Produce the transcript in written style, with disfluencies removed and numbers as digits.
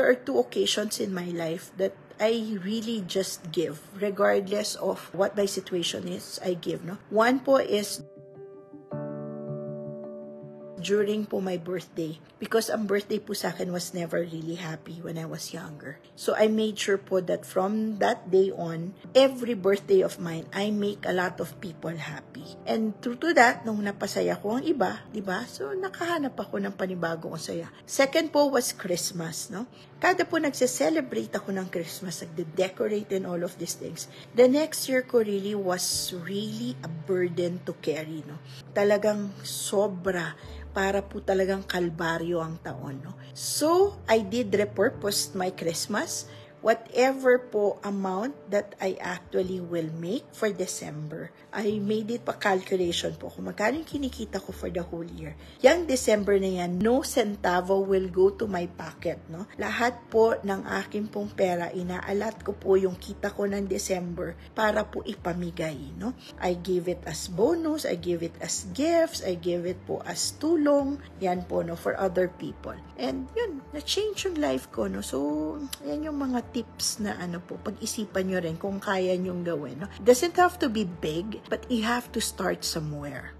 there are 2 occasions in my life that I really just give. Regardless of what my situation is, I give, no? One po is during po my birthday, because ang birthday po sa akin was never really happy when I was younger. So I made sure po that from that day on, every birthday of mine, I make a lot of people happy. And true to that, nung napasaya ko ang iba, diba? So nakahanap ako ng panibagong saya. Second po was Christmas, no? Kada po nagse-celebrate ako ng Christmas, nagde-decorate and all of these things. The next year ko really was really a burden to carry, no? Talagang sobra, para po talagang kalbaryo ang taon, no? So, I did repurpose my Christmas. Whatever po amount that I actually will make for December, I made it pa calculation po kung magkano yung kinikita ko for the whole year. Yang December na yan, no centavo will go to my pocket, no? Lahat po ng aking pong pera, inaalat ko po yung kita ko ng December para po ipamigay, no? I give it as bonus, I give it as gifts, I give it po as tulong, yan po, no, for other people. And yun, na-change yung life ko, no? So, yan yung mga tips na ano po, pag-isipan nyo rin kung kaya nyong gawin, no? It doesn't have to be big, but you have to start somewhere.